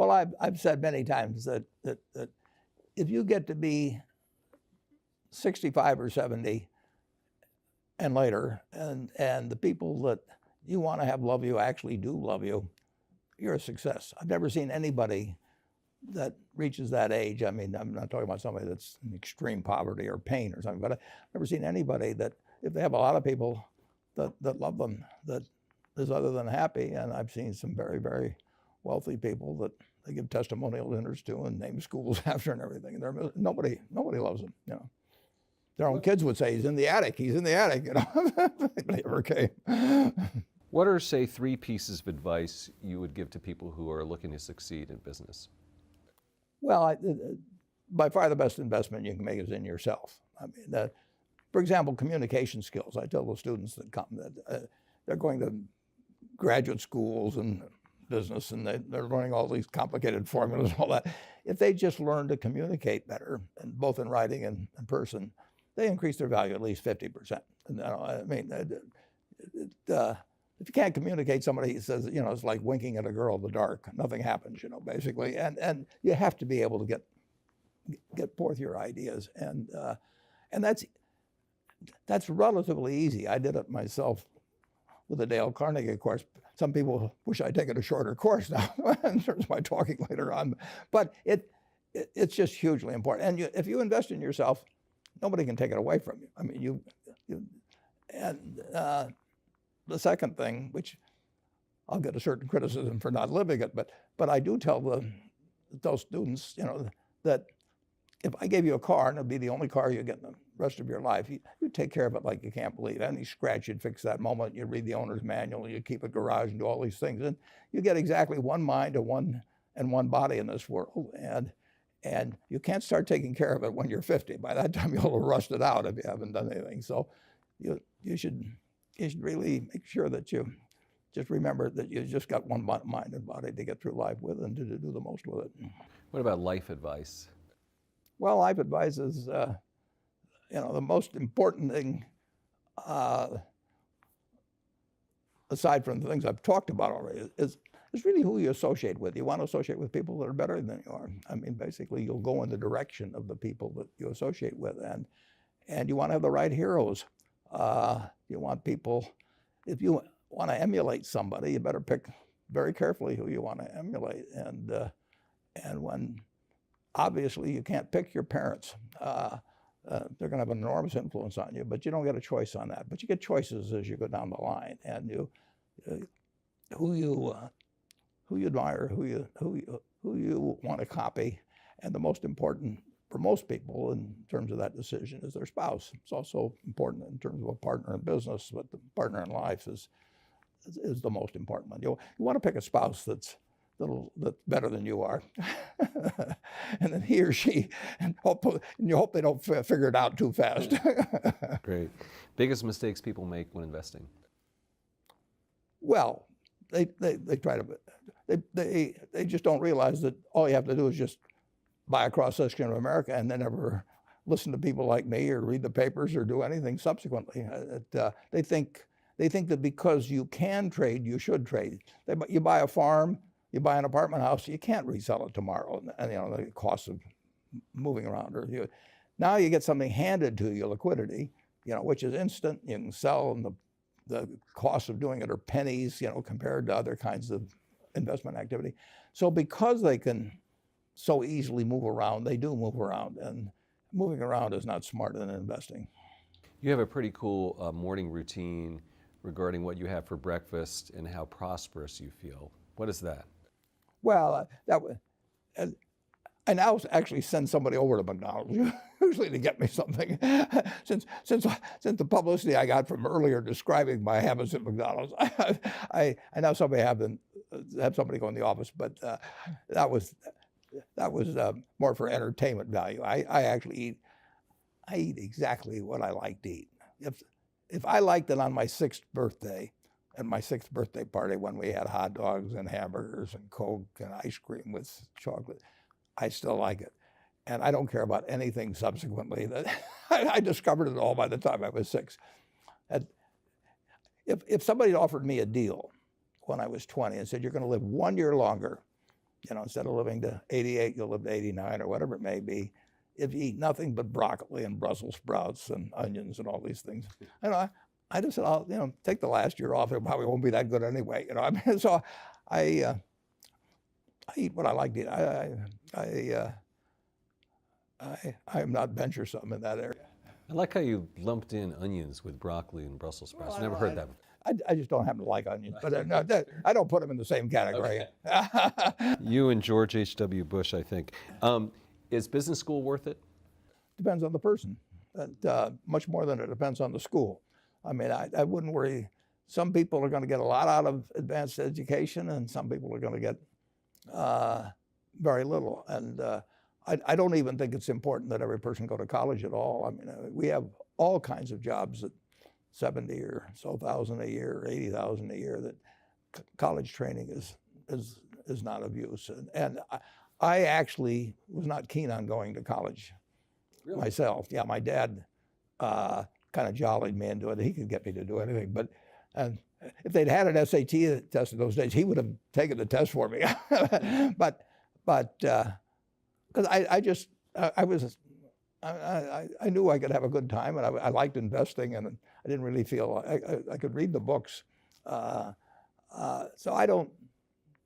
Well, I've said many times that if you get to be 65 or 70 and later, and the people that you want to have love you actually do love you, you're a success. I've never seen anybody that reaches that age. I mean, I'm not talking about somebody that's in extreme poverty or pain or something, but I've never seen anybody that, if they have a lot of people that love them, that is other than happy. And I've seen some very, very wealthy people that they give testimonial dinners to and name schools after and everything. And nobody loves them, you know. Their own kids would say, he's in the attic, you know. They never came. What are, say, 3 pieces of advice you would give to people who are looking to succeed in business? Well, by far the best investment you can make is in yourself. I mean, for example, communication skills. I tell the students that come that they're going to graduate schools and business, and they're learning all these complicated formulas and all that. If they just learn to communicate better, and both in writing and in person, they increase their value at least 50%. And, I mean, if you can't communicate, somebody says, you know, it's like winking at a girl in the dark. Nothing happens, you know, basically. And you have to be able to get forth your ideas, and that's relatively easy. I did it myself with the Dale Carnegie course. Some people wish I'd taken a shorter course now in terms of my talking later on, but it's just hugely important. And if you invest in yourself, nobody can take it away from you. I mean, the second thing, which I'll get a certain criticism for not living it, but I do tell those students, you know, that if I gave you a car and it'd be the only car you get in the rest of your life, you take care of it like you can't believe. Any scratch, you'd fix that moment. You read the owner's manual, you keep a garage and do all these things, and you get exactly one mind and one body in this world. And you can't start taking care of it when you're 50. By that time, you'll have rusted out if you haven't done anything. So you should really make sure that you just remember that you just got one mind and body to get through life with and to do the most with it. What about life advice? Well, life advice is, you know, the most important thing, aside from the things I've talked about already, is really who you associate with. You want to associate with people that are better than you are. I mean, basically, you'll go in the direction of the people that you associate with, and you want to have the right heroes. You want people, if you want to emulate somebody, you better pick very carefully who you want to emulate. And when obviously you can't pick your parents, they're going to have an enormous influence on you, but you don't get a choice on that. But you get choices as you go down the line, and who you admire, who you want to copy, and the most important for most people in terms of that decision is their spouse. It's also important in terms of a partner in business, but the partner in life is the most important one. You want to pick a spouse that's better than you are, and then he or she, and you hope they don't figure it out too fast. Great. Biggest mistakes people make when investing? Well, they try to, they just don't realize that all you have to do is just buy a cross-section of America and then never listen to people like me or read the papers or do anything subsequently. They think that because you can trade, you should trade. You buy a farm, you buy an apartment house, you can't resell it tomorrow, and you know the cost of moving around. Now you get something handed to you, liquidity, you know, which is instant. You can sell, and the costs of doing it are pennies, you know, compared to other kinds of investment activity. So because they can so easily move around, they do move around, and moving around is not smarter than investing. You have a pretty cool morning routine regarding what you have for breakfast and how prosperous you feel. What is that? Well, I now actually send somebody over to McDonald's usually to get me something. Since the publicity I got from earlier describing my habits at McDonald's, I now have somebody go in the office, but that was more for entertainment value. I eat exactly what I like to eat. If I liked it on my 6th birthday, at my 6th birthday party when we had hot dogs and hamburgers and Coke and ice cream with chocolate, I still like it. And I don't care about anything subsequently. I discovered it all by the time I was 6. If somebody offered me a deal when I was 20 and said, you're going to live 1 year longer You know, instead of living to 88, you'll live to 89 or whatever it may be. If you eat nothing but broccoli and Brussels sprouts and onions and all these things, you know, I just said, I'll, you know, take the last year off. It probably won't be that good anyway. You know, I mean, so I eat what I like to eat. I'm not venturesome in that area. I like how you lumped in onions with broccoli and Brussels sprouts. Well, Never heard that. I just don't happen to like onions, but no, I don't put them in the same category. You and George H.W. Bush, I think. Is business school worth it? Depends on the person, much more than it depends on the school. I mean, I wouldn't worry. Some people are going to get a lot out of advanced education, and some people are going to get very little. And I don't even think it's important that every person go to college at all. I mean, we have all kinds of jobs at 70 or so thousand a year, 80,000 a year, that college training is not of use. And I actually was not keen on going to college myself. Yeah, my dad kind of jollied me into it. He could get me to do anything. But if they'd had an SAT test in those days, he would have taken the test for me. but because I knew I could have a good time, and I liked investing, and I didn't really feel I could read the books. So I don't,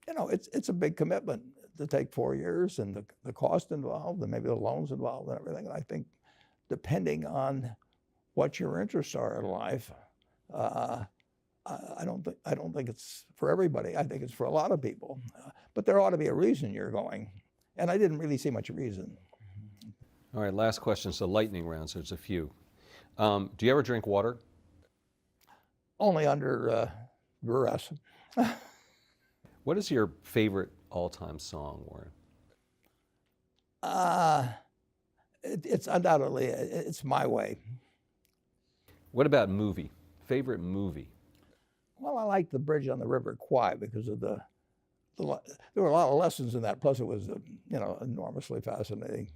you know, it's a big commitment to take 4 years, and the cost involved, and maybe the loans involved, and everything. And I think, depending on what your interests are in life, I don't think it's for everybody. I think it's for a lot of people, but there ought to be a reason you're going, and I didn't really see much reason. All right, last question. So lightning round, so there's a few. Do you ever drink water? Only under duress. What is your favorite all-time song, Warren? It's undoubtedly, it's My Way. What about movie? Favorite movie? Well, I like The Bridge on the River Kwai because of there were a lot of lessons in that. Plus, it was, you know, enormously fascinating.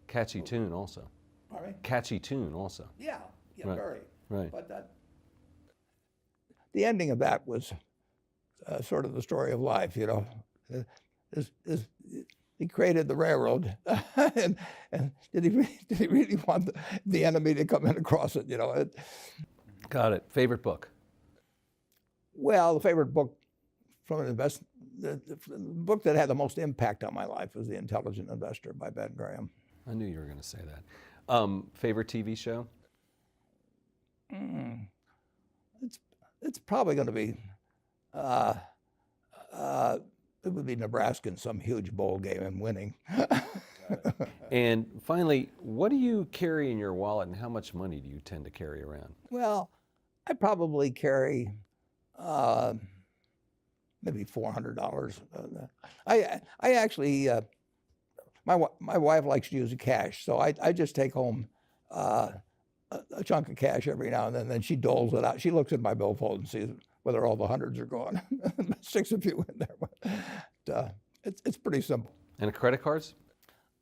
Catchy tune also. Pardon me? Catchy tune also. Yeah, Right. very. Right. But the ending of that was sort of the story of life, you know. He created the railroad, and did he really want the enemy to come in across it, you know? Got it. Favorite book? Well, the favorite book from an the book that had the most impact on my life was The Intelligent Investor by Ben Graham. I knew you were going to say that. Favorite TV show? It's probably going to be, it would be Nebraska in some huge bowl game and winning. And finally, what do you carry in your wallet, and how much money do you tend to carry around? Well, I probably carry maybe $400. I actually, my wife likes to use cash, so I just take home a chunk of cash every now and then she doles it out. She looks at my billfold and sees whether all the hundreds are gone. Sticks a few in there. But, it's pretty simple. And credit cards?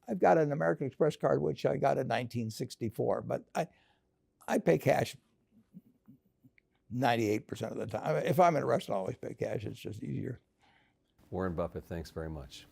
I've got an American Express card, which I got in 1964, but I pay cash 98% of the time. If I'm in a restaurant, I always pay cash. It's just easier. Warren Buffett, thanks very much.